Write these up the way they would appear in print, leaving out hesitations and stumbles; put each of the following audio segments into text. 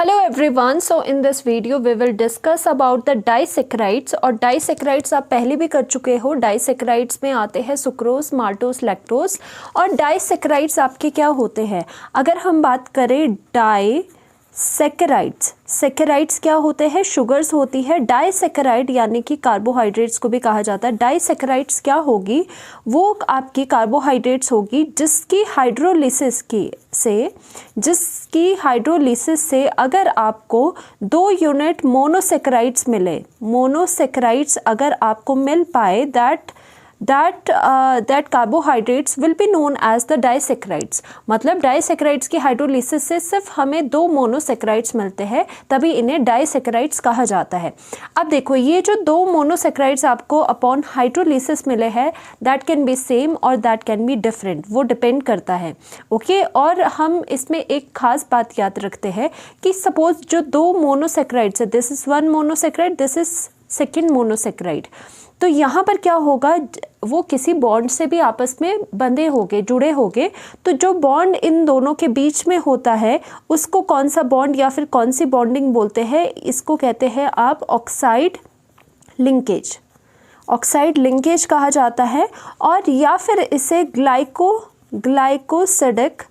Hello everyone, so in this video we will discuss about the disaccharides. और disaccharides आप पहले भी कर चुके हो। डाइसैकेराइड्स में आते हैं सुक्रोज, माल्टोज, लैक्टोज। और डाइसैकेराइड्स आपके क्या होते हैं? अगर हम बात करें डाइसैकेराइड्स, सैकेराइड्स क्या होते हैं? शुगर्स होती है। डाइसैकेराइड यानी कि कार्बोहाइड्रेट्स को भी कहा जाता है। डाइसैकेराइड्स क्या होगी? वो आपकी कार्बोहाइड्रेट्स होगी जिसकी हाइड्रोलिसिस से अगर आपको 2 यूनिट मोनोसैकेराइड्स मिले, मोनोसैकेराइड्स अगर आपको मिल पाए, that carbohydrates will be known as the disaccharides। मतलब डाइसैकेराइड्स की हाइड्रोलिसिस से सिर्फ हमें 2 मोनोसैकेराइड्स मिलते हैं, तभी इन्हें डाइसैकेराइड्स कहा जाता है। अब देखो, ये जो 2 मोनोसैकेराइड्स आपको अपॉन हाइड्रोलिसिस मिले हैं, दैट कैन बी सेम और दैट कैन बी डिफरेंट, वो डिपेंड करता है। ओके और हम इसमें एक खास बात याद रखते हैं कि सपोज जो 2 मोनोसैकेराइड्स है, this is 1 monosaccharide, this is second monosaccharide, तो यहाँ पर क्या होगा, वो किसी बॉन्ड से भी आपस में बंधे होंगे, जुड़े होंगे। तो जो बॉन्ड इन दोनों के बीच में होता है उसको कौन सा बॉन्ड या फिर कौन सी बॉन्डिंग बोलते हैं? इसको कहते हैं आप ऑक्साइड लिंकेज। ऑक्साइड लिंकेज कहा जाता है। और या फिर इसे ग्लाइकोसिडिक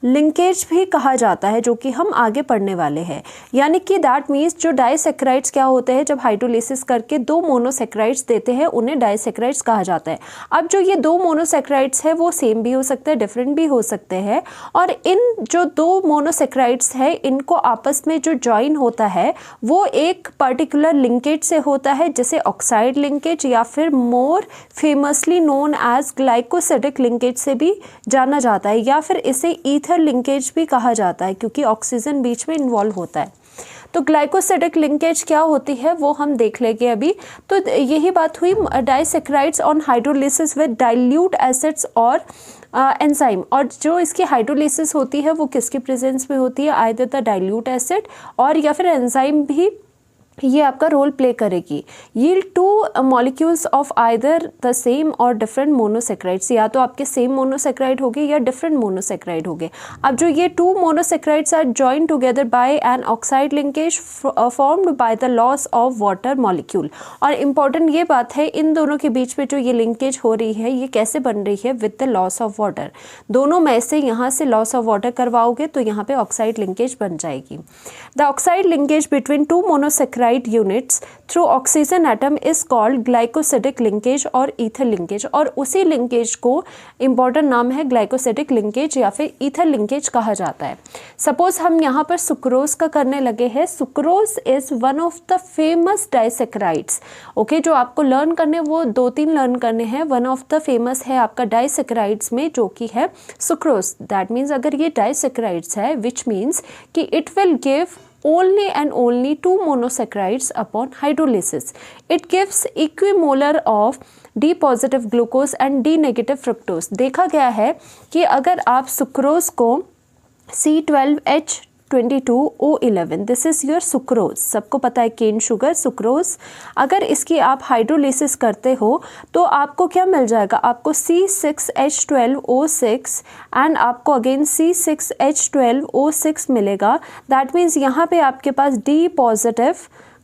लिंकेज भी कहा जाता है, जो कि हम आगे पढ़ने वाले हैं। यानी कि दैट मीन्स जो डाइसैकेराइड्स क्या होते हैं, जब हाइड्रोलिसिस करके 2 मोनोसैकेराइड्स देते हैं उन्हें डाइसैकेराइड्स कहा जाता है। अब जो ये 2 मोनोसैकेराइड्स है वो सेम भी हो सकते हैं, डिफरेंट भी हो सकते हैं। और इन जो 2 मोनोसैकेराइड्स है, इनको आपस में जो जॉइन होता है वो एक पर्टिकुलर लिंकेज से होता है, जिसे ऑक्साइड लिंकेज या फिर more famously known as glycosidic linkage से भी जाना जाता है, या फिर इसे ईथर लिंकेज भी कहा जाता है, क्योंकि ऑक्सीजन बीच में इन्वॉल्व होता है। तो ग्लाइकोसिडिक लिंकेज क्या होती है वो हम देख लेंगे अभी। तो यही बात हुई disaccharides on hydrolysis with dilute acids और एंजाइम। और जो इसकी हाइड्रोलिसिस होती है वो किसके प्रेजेंस में होती है? आइदर द डाइल्यूट एसिड और या फिर एंजाइम भी ये आपका रोल प्ले करेगी। Yield 2 molecules of either the same और डिफरेंट मोनोसैकेराइड्स, या तो आपके सेम मोनोसैकेराइड होंगे या डिफरेंट मोनोसैकेराइड होंगे। अब जो ये 2 monosaccharides are joined together by an oxide linkage formed by the loss of water molecule. और इम्पॉर्टेंट ये बात है, इन दोनों के बीच में जो ये लिंकेज हो रही है ये कैसे बन रही है? With the loss of water. दोनों में से यहाँ से लॉस ऑफ वाटर करवाओगे तो यहाँ पे ऑक्साइड लिंकेज बन जाएगी। The oxide linkage between 2 monosaccharide units through oxygen atom is called glycosidic linkage और ether linkage। और उसी लिंकेज को इम्पॉर्टेंट नाम है ग्लाइकोसिडिक लिंकेज या फिर ईथर लिंकेज कहा जाता है। सपोज हम यहाँ पर सुक्रोज का करने लगे हैं। Sucrose is one of the famous disaccharides. Okay, जो आपको लर्न करने वो 2-3 लर्न करने हैं। वन ऑफ द फेमस है आपका डाइसैकेराइड्स में, जो कि है सुक्रोज। दैट मीन्स अगर ये डाइसैकेराइड्स है, विच मीन्स कि it will give only and only 2 monosaccharides upon hydrolysis. It gives equimolar of D positive glucose and D negative fructose। देखा गया है कि अगर आप सुक्रोज को C12H22O11, this is your sucrose, सबको पता है केन शुगर सुक्रोज, अगर इसकी आप हाइड्रोलिसिस करते हो तो आपको क्या मिल जाएगा? आपको C6H12O6 एंड आपको अगेन C6H12O6 मिलेगा। दैट मीन्स यहाँ पे आपके पास D पॉजिटिव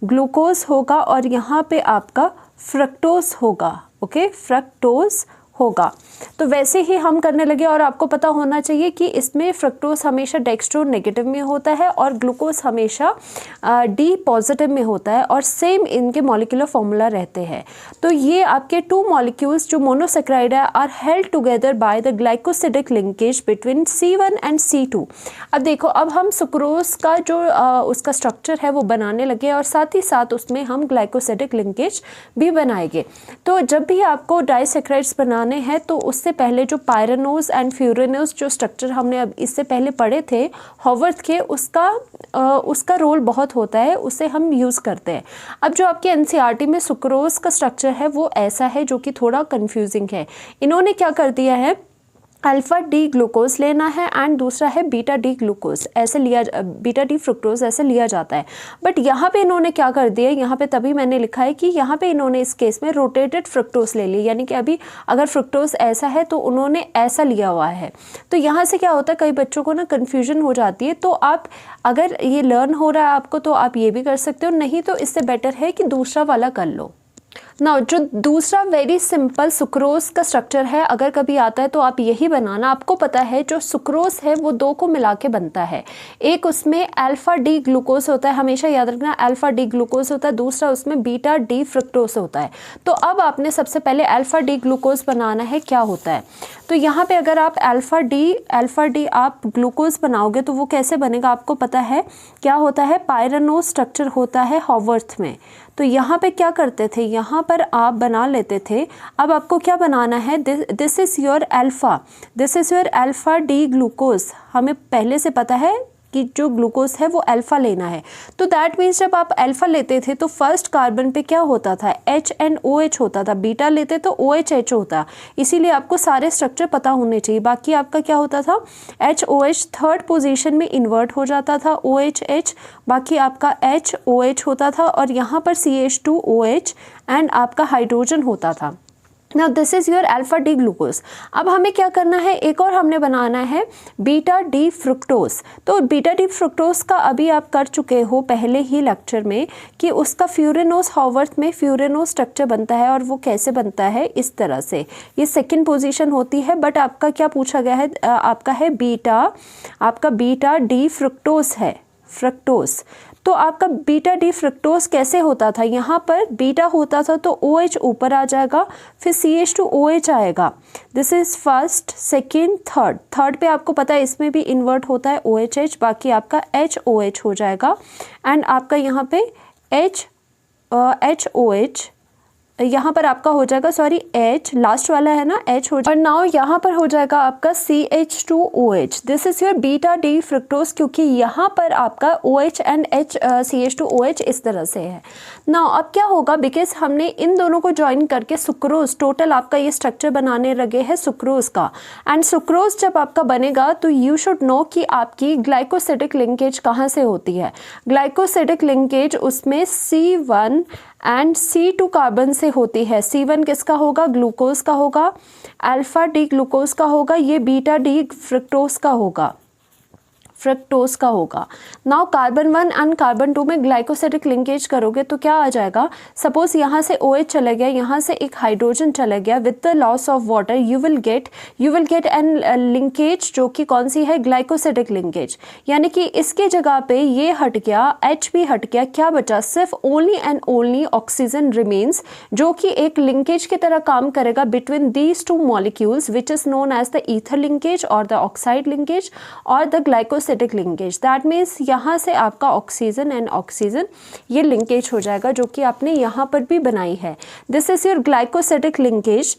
ग्लूकोज होगा और यहाँ पे आपका फ्रक्टोज होगा। ओके, फ्रक्टोज होगा। तो वैसे ही हम करने लगे। और आपको पता होना चाहिए कि इसमें फ्रक्टोज हमेशा डेक्स्ट्रो नेगेटिव में होता है और ग्लूकोज हमेशा डी पॉजिटिव में होता है, और सेम इनके मॉलिक्यूलर फॉर्मूला रहते हैं। तो ये आपके 2 मॉलिक्यूल्स जो मोनोसैकेराइड है are held together by the glycosidic linkage between C1 and C2। अब देखो, अब हम सुक्रोज का जो उसका स्ट्रक्चर है वो बनाने लगे और साथ ही साथ उसमें हम ग्लाइकोसिडिक लिंकेज भी बनाएंगे। तो जब भी आपको डाइसैकेराइड्स बनाने हैं तो उससे पहले जो पायरेनोज एंड फ्यूरेनोज जो स्ट्रक्चर हमने अब इससे पहले पढ़े थे हॉवर्थ के, उसका रोल बहुत होता है, उसे हम यूज़ करते हैं। अब जो आपके एनसीईआरटी में सुक्रोज का स्ट्रक्चर है वो ऐसा है, जो कि थोड़ा कंफ्यूजिंग है। इन्होंने क्या कर दिया है, अल्फ़ा डी ग्लूकोज लेना है एंड दूसरा है बीटा डी ग्लूकोज, ऐसे लिया बीटा डी फ्रुक्टोज ऐसे लिया जाता है। बट यहाँ पे इन्होंने क्या कर दिया, यहाँ पे तभी मैंने लिखा है कि यहाँ पे इन्होंने इस केस में रोटेटेड फ्रुक्टोज ले ली, यानी कि अभी अगर फ्रुक्टोज ऐसा है तो उन्होंने ऐसा लिया हुआ है। तो यहाँ से क्या होता है, कई बच्चों को ना कन्फ्यूजन हो जाती है। तो आप अगर ये लर्न हो रहा है आपको तो आप ये भी कर सकते हो, नहीं तो इससे बेटर है कि दूसरा वाला कर लो। ना जो दूसरा वेरी सिंपल सुक्रोज का स्ट्रक्चर है, अगर कभी आता है तो आप यही बनाना। आपको पता है जो सुक्रोज है वो दो को मिला के बनता है, एक उसमें अल्फा डी ग्लूकोज होता है, हमेशा याद रखना अल्फा डी ग्लूकोज होता है, दूसरा उसमें बीटा डी फ्रुक्टोज होता है। तो अब आपने सबसे पहले अल्फा डी ग्लूकोज बनाना है। क्या होता है, तो यहाँ पे अगर आप अल्फा डी आप ग्लूकोज बनाओगे तो वो कैसे बनेगा आपको पता है क्या होता है, पायरानो स्ट्रक्चर होता है हॉवर्थ में। तो यहाँ पे क्या करते थे, यहाँ पर आप बना लेते थे। अब आपको क्या बनाना है, this is your alpha D glucose. हमें पहले से पता है कि जो ग्लूकोज है वो अल्फ़ा लेना है। तो दैट मीन्स जब आप अल्फ़ा लेते थे तो फर्स्ट कार्बन पे क्या होता था, HNOH होता था। बीटा लेते तो OHH होता। इसीलिए आपको सारे स्ट्रक्चर पता होने चाहिए। बाकी आपका क्या होता था, HOH थर्ड पोजीशन में इन्वर्ट हो जाता था, OHH, बाकी आपका HOH होता था और यहाँ पर CH2OH एंड आपका हाइड्रोजन होता था। Now this is your alpha D glucose. अब हमें क्या करना है, एक और हमने बनाना है बीटा डी फ्रुक्टोज। तो बीटा डी फ्रुक्टोज का अभी आप कर चुके हो पहले ही लेक्चर में कि उसका फ्यूरेनोस हॉवर्थ में फ्यूरेनोस स्ट्रक्चर बनता है और वो कैसे बनता है, इस तरह से। ये सेकेंड पोजीशन होती है, बट आपका क्या पूछा गया है, आपका है बीटा डी फ्रुक्टोज है, फ्रक्टोज। तो आपका बीटा डी फ्रुक्टोज कैसे होता था, यहाँ पर बीटा होता था तो OH ऊपर आ जाएगा, फिर CH2OH आएगा। This is first, second, third पे आपको पता है इसमें भी इन्वर्ट होता है OHH, बाकी आपका HOH हो जाएगा एंड आपका यहाँ पे HOH यहाँ पर आपका हो जाएगा, सॉरी H लास्ट वाला है ना, H हो जाएगा। और नाउ यहाँ पर हो जाएगा आपका CH2OH। This is your beta D fructose, क्योंकि यहाँ पर आपका OH एंड CH2OH इस तरह से है। नाउ अब क्या होगा, बिकॉज हमने इन दोनों को ज्वाइन करके सुक्रोज, टोटल आपका ये स्ट्रक्चर बनाने लगे हैं सुक्रोज का। एंड सुक्रोज जब आपका बनेगा तो यू शुड नो कि आपकी ग्लाइकोसिडिक लिंकेज कहाँ से होती है। ग्लाइकोसिडिक लिंकेज उसमें C1 एंड C2 कार्बन से होती है। C1 किसका होगा, ग्लूकोज का होगा, अल्फ़ा डी ग्लूकोज का होगा, ये बीटा डी फ्रुक्टोज का होगा, नाउ कार्बन 1 एंड कार्बन 2 में ग्लाइकोसिडिक लिंकेज करोगे तो क्या आ जाएगा, सपोज यहाँ से OH चला गया, यहाँ से एक हाइड्रोजन चला गया, with the loss of water you will get an linkage जो कि कौन सी है, ग्लाइकोसिडिक लिंकेज। यानी कि इसके जगह पे ये हट गया, H भी हट गया, क्या बचा, सिर्फ only and only oxygen remains, जो कि एक लिंकेज की तरह काम करेगा between these two molecules which is known as the ether linkage और द ऑक्साइड लिंकेज और the glycosidic linkage. That means यहाँ से आपका ऑक्सीजन एंड ऑक्सीजन ये लिंकेज हो जाएगा जो कि आपने यहाँ पर भी बनाई है। This is your glycosidic linkage.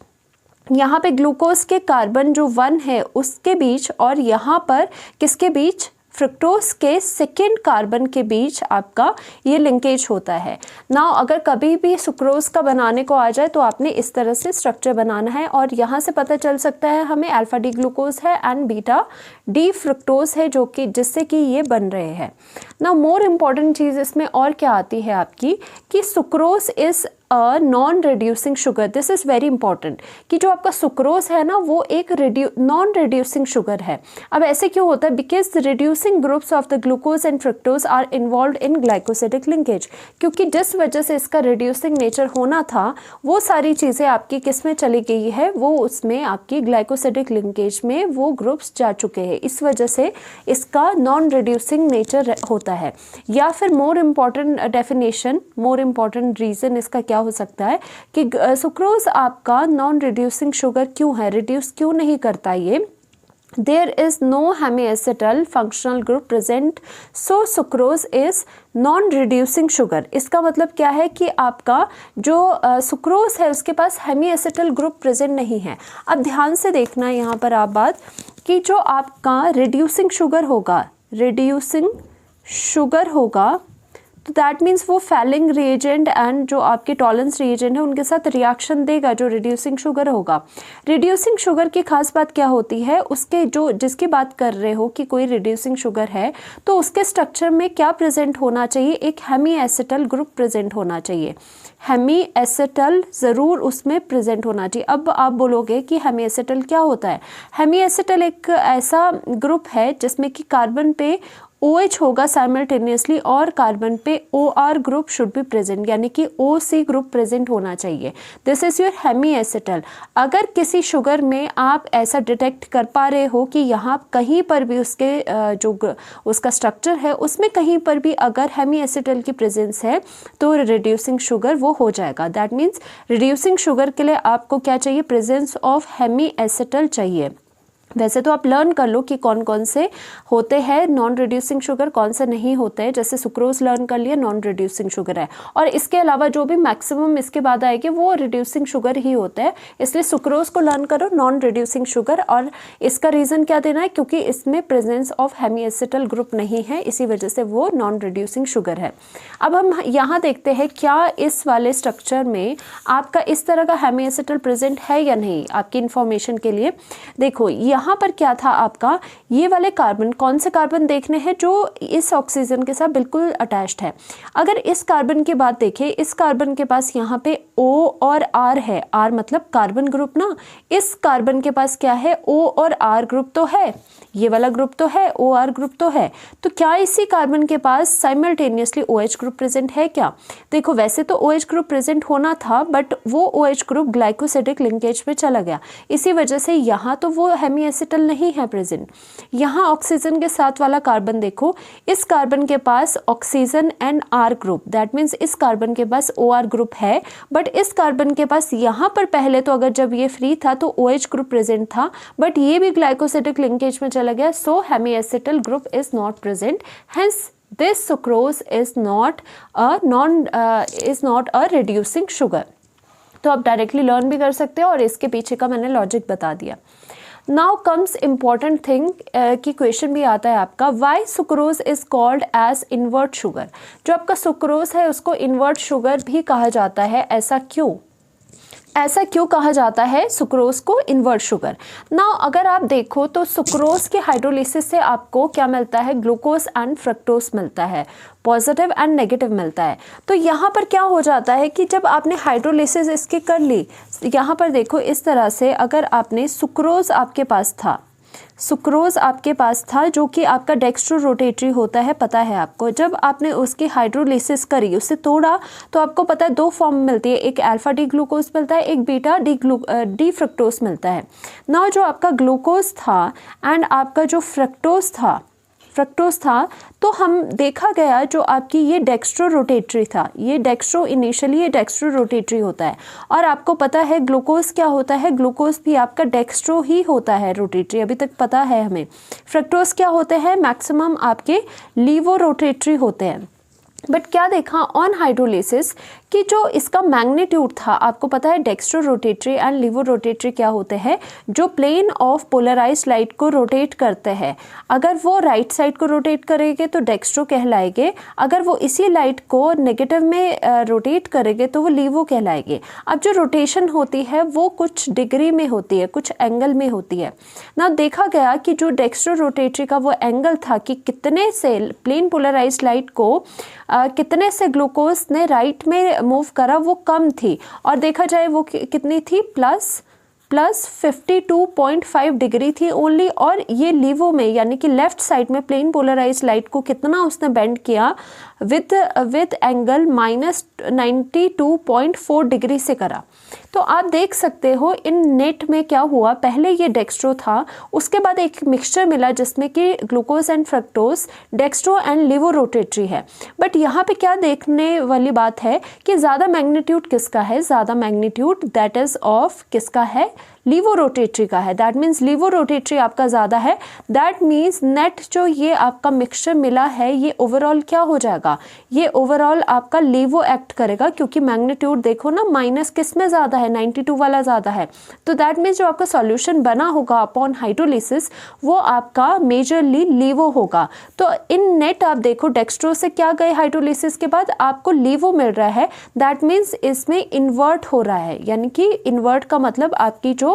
यहाँ पे ग्लूकोज के कार्बन जो 1 है उसके बीच और यहाँ पर किसके बीच, फ्रुक्टोज के सेकेंड कार्बन के बीच आपका ये लिंकेज होता है। नाउ अगर कभी भी सुक्रोज का बनाने को आ जाए तो आपने इस तरह से स्ट्रक्चर बनाना है और यहाँ से पता चल सकता है हमें अल्फ़ा डी ग्लूकोज है एंड बीटा डी फ्रुक्टोज है जो कि जिससे कि ये बन रहे हैं। नाउ मोर इम्पॉर्टेंट चीज़ इसमें और क्या आती है आपकी कि sucrose is non reducing sugar. This is very important कि जो आपका सुक्रोज है ना वो एक नॉन रिड्यूसिंग शुगर है। अब ऐसे क्यों होता है, because reducing groups of the glucose and fructose are involve in glycosidic linkage, क्योंकि जिस वजह से इसका रिड्यूसिंग नेचर होना था वो सारी चीज़ें आपकी किस में चली गई है, वो उसमें आपकी ग्लाइकोसिडिक लिंकेज में वो ग्रुप्स जा चुके हैं, इस वजह से इसका नॉन रिड्यूसिंग नेचर होता है। या फिर more important definition, more important reason इसका क्या हो सकता है कि सुक्रोज आपका नॉन रिड्यूसिंग शुगर क्यों है, रिड्यूस क्यों नहीं करता ये, there is no hemiacetal functional group present, so sucrose is non reducing sugar. इसका मतलब क्या है कि आपका जो सुक्रोज है उसके पास हेमीएसिटल ग्रुप प्रेजेंट नहीं है। अब ध्यान से देखना यहाँ पर आप बात कि जो आपका रिड्यूसिंग शुगर होगा तो दैट मीन्स वो फैलिंग रिएजेंट एंड जो आपके टॉलरेंस रिएजेंट है उनके साथ रिएक्शन देगा, जो रिड्यूसिंग शुगर होगा। रिड्यूसिंग शुगर की खास बात क्या होती है, उसके जो जिसकी बात कर रहे हो कि कोई रिड्यूसिंग शुगर है तो उसके स्ट्रक्चर में क्या प्रेजेंट होना चाहिए, एक हेमी एसिटल ग्रुप प्रेजेंट होना चाहिए। हेमी एसिटल ज़रूर उसमें प्रेजेंट होना चाहिए। अब आप बोलोगे कि हेमी एसिटल क्या होता है। हेमी एसिटल एक ऐसा ग्रुप है जिसमें कि कार्बन पे OH होगा साइमल्टेनियसली और कार्बन पे OR group should be present, यानी कि OC ग्रुप प्रेजेंट होना चाहिए। This is your hemiacetal. अगर किसी शुगर में आप ऐसा डिटेक्ट कर पा रहे हो कि यहाँ कहीं पर भी उसके जो उसका स्ट्रक्चर है उसमें कहीं पर भी अगर हेमी एसिटल की प्रेजेंस है तो रिड्यूसिंग शुगर वो हो जाएगा। दैट मीन्स रिड्यूसिंग शुगर के लिए आपको क्या चाहिए, प्रेजेंस ऑफ हेमी एसिटल चाहिए। वैसे तो आप लर्न कर लो कि कौन कौन से होते हैं नॉन रिड्यूसिंग शुगर, कौन से नहीं होते हैं। जैसे सुक्रोज लर्न कर लिया, नॉन रिड्यूसिंग शुगर है, और इसके अलावा जो भी मैक्सिमम इसके बाद आएगी वो रिड्यूसिंग शुगर ही होता है। इसलिए सुक्रोज को लर्न करो, नॉन रिड्यूसिंग शुगर। और इसका रीज़न क्या देना है, क्योंकि इसमें presence of Hemy acetal group नहीं है, इसी वजह से वो नॉन रिड्यूसिंग शुगर है। अब हम यहाँ देखते हैं क्या इस वाले स्ट्रक्चर में आपका इस तरह का हेमी एसिटल प्रेजेंट है या नहीं। आपकी इंफॉर्मेशन के लिए देखो, यहाँ पर क्या था आपका, ये वाले कार्बन, कौन से कार्बन देखने हैं जो इस ऑक्सीजन के साथ बिल्कुल अटैच्ड है। अगर इस कार्बन की बात देखें, इस कार्बन के पास यहाँ पे O और R है, R मतलब कार्बन ग्रुप ना। इस कार्बन के पास क्या है, O और R ग्रुप तो है, ये वाला ग्रुप तो है, OR ग्रुप तो है। तो क्या इसी कार्बन के पास साइमल्टेनियसली OH ग्रुप प्रेजेंट है क्या? देखो, वैसे तो OH ग्रुप प्रेजेंट होना था, बट वो OH ग्रुप ग्लाइकोसिडिक लिंकेज पे चला गया, इसी वजह से यहाँ तो वो हेमी एसिटल नहीं है प्रेजेंट। यहाँ ऑक्सीजन के साथ वाला कार्बन देखो, इस कार्बन के पास oxygen and R group, that means इस कार्बन के पास OR ग्रुप है, बट इस कार्बन के पास यहाँ पर पहले तो अगर जब ये फ्री था तो OH ग्रुप प्रेजेंट था, बट ये भी ग्लाइकोसिडिक लिंकेज में चला गया, so hemi acetal group is not present, hence this sucrose is not a reducing sugar। तो आप डायरेक्टली लर्न भी कर सकते हो और इसके पीछे का मैंने लॉजिक बता दिया। नाउ कम्स इम्पॉर्टेंट थिंग कि क्वेश्चन भी आता है आपका, why sucrose is called as invert sugar. जो आपका सुक्रोज है उसको इन्वर्ट शुगर भी कहा जाता है, ऐसा क्यों? ऐसा क्यों कहा जाता है सुक्रोज को इन्वर्ट शुगर? नाउ अगर आप देखो तो सुक्रोज के हाइड्रोलिसिस से आपको क्या मिलता है, ग्लूकोज एंड फ्रक्टोज मिलता है, पॉजिटिव एंड नेगेटिव मिलता है। तो यहाँ पर क्या हो जाता है कि जब आपने हाइड्रोलिसिस इसकी कर ली, यहाँ पर देखो इस तरह से, अगर आपने सुक्रोज आपके पास था, सुक्रोज आपके पास था जो कि आपका डेक्स्ट्रो रोटेटरी होता है, पता है आपको। जब आपने उसकी हाइड्रोलिसिस करी, उसे तोड़ा, तो आपको पता है दो फॉर्म मिलती है, एक अल्फा डी ग्लूकोज मिलता है, एक बीटा डी फ्रक्टोज मिलता है। ना जो आपका ग्लूकोज था एंड आपका जो फ्रक्टोज था तो हम देखा गया जो आपकी ये डेक्स्ट्रो रोटेटरी था, ये डेक्स्ट्रो इनिशियली ये डेक्स्ट्रो रोटेटरी होता है, और आपको पता है ग्लूकोज क्या होता है, ग्लूकोज भी आपका डेक्स्ट्रो ही होता है रोटेटरी, अभी तक पता है हमें। फ्रक्टोज क्या होते हैं, मैक्सिमम आपके लीवो रोटेटरी होते हैं। बट क्या देखा ऑन हाइड्रोलिसिस कि जो इसका मैग्नीट्यूड था, आपको पता है डेक्स्ट्रो रोटेटरी एंड लीवो रोटेटरी क्या होते हैं, जो प्लेन ऑफ पोलराइज्ड लाइट को रोटेट करते हैं। अगर वो राइट साइड को रोटेट करेंगे तो डेक्स्ट्रो कहलाएंगे, अगर वो इसी लाइट को नेगेटिव में रोटेट करेंगे तो वो लीवो कहलाएंगे। अब जो रोटेशन होती है वो कुछ डिग्री में होती है, कुछ एंगल में होती है ना। देखा गया कि जो डेक्स्ट्रो रोटेटरी का वो एंगल था कि कितने से प्लेन पोलराइज्ड लाइट को कितने से ग्लूकोज ने राइट में मूव करा, वो कम थी, और देखा जाए वो कितनी थी, प्लस 52.5 डिग्री थी ओनली। और ये लीवो में यानी कि लेफ्ट साइड में प्लेन पोलराइज्ड लाइट को कितना उसने बेंड किया, विद एंगल -92.4 डिग्री से करा। तो आप देख सकते हो इन नेट में क्या हुआ, पहले ये डेक्स्ट्रो था, उसके बाद एक मिक्सचर मिला जिसमें कि glucose and fructose, dextro and लीवो rotatory है। बट यहाँ पे क्या देखने वाली बात है कि ज़्यादा मैग्नीट्यूड किसका है, ज़्यादा मैग्नीट्यूड दैट इज ऑफ किसका है, लीवो रोटेटरी का है, दैट मीन्स लीवो रोटेटरी आपका ज़्यादा है, दैट मीन्स नेट जो ये आपका मिक्सचर मिला है ये ओवरऑल क्या हो जाएगा, ये ओवरऑल आपका लीवो एक्ट करेगा, क्योंकि मैग्नीट्यूड देखो ना माइनस किस में ज़्यादा है, 92 वाला ज़्यादा है, तो दैट मीन्स जो आपका सॉल्यूशन बना होगा अपॉन हाइड्रोलिसिस वो आपका मेजरली लीवो होगा। तो इन नेट आप देखो डेक्स्ट्रो से क्या गए हाइड्रोलिसिस के बाद आपको लीवो मिल रहा है, दैट मीन्स इसमें इन्वर्ट हो रहा है, यानी कि इन्वर्ट का मतलब आपकी जो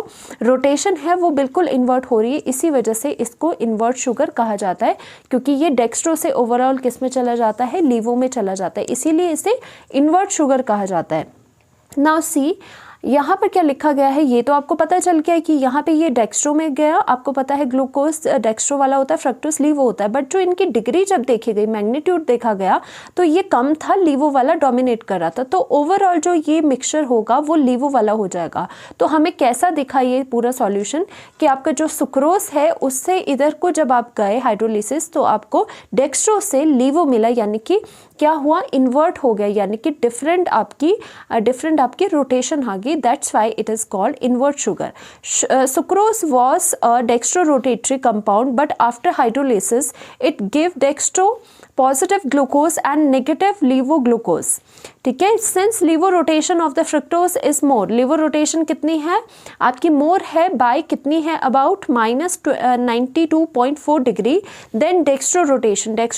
रोटेशन है वो बिल्कुल इन्वर्ट हो रही है, इसी वजह से इसको इन्वर्ट शुगर कहा जाता है, क्योंकि ये डेक्स्ट्रो से ओवरऑल किस में चला जाता है, लीवो में चला जाता है, इसीलिए इसे इन्वर्ट शुगर कहा जाता है। नाउ सी यहाँ पर क्या लिखा गया है, ये तो आपको पता चल गया है कि यहाँ पे ये डेक्स्ट्रो में गया, आपको पता है ग्लूकोज डेक्स्ट्रो वाला होता है, फ्रक्टोज लीवो होता है, बट जो इनकी डिग्री जब देखी गई, मैग्नीट्यूड देखा गया तो ये कम था, लीवो वाला डोमिनेट कर रहा था, तो ओवरऑल जो ये मिक्सचर होगा वो लीवो वाला हो जाएगा। तो हमें कैसा दिखा ये पूरा सॉल्यूशन कि आपका जो सुक्रोज है उससे इधर को जब आप गए हाइड्रोलिसिस तो आपको डेक्स्ट्रो से लीवो मिला, यानी कि क्या हुआ, इन्वर्ट हो गया, यानी कि डिफरेंट आपकी रोटेशन आ गई, that's why it is called invert sugar. Sucrose was a dextrorotatory compound, but after hydrolysis it gave dextro positive glucose and negative levoglucose. ठीक है, since levo rotation of the fructose is more, levo rotation कितनी है आपकी, more है by कितनी है, about -92.4 degree, then dextro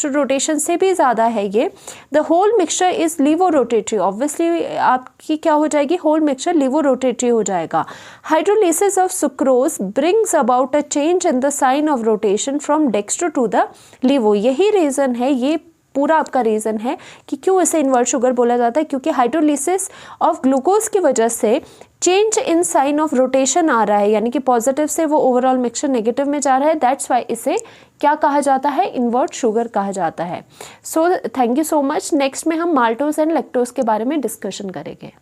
rotation से भी ज़्यादा है ये, the whole mixture is levorotatory, obviously आपकी क्या हो जाएगी, होल मिक्सचर लीवो रोटेटरी हो जाएगा। Hydrolysis of sucrose brings about a change in the sign of rotation from dextro to the laevo, यही रीज़न है, ये पूरा आपका रीज़न है कि क्यों इसे इन्वर्ट शुगर बोला जाता है, क्योंकि हाइड्रोलिसिस ऑफ ग्लूकोज की वजह से change in sign of rotation आ रहा है, यानी कि पॉजिटिव से वो ओवरऑल मिक्सचर नेगेटिव में जा रहा है, दैट्स वाई इसे क्या कहा जाता है, इन्वर्ट शुगर कहा जाता है। So thank you so much. Next में हम माल्टोज एंड लैक्टोज के बारे में डिस्कशन करेंगे।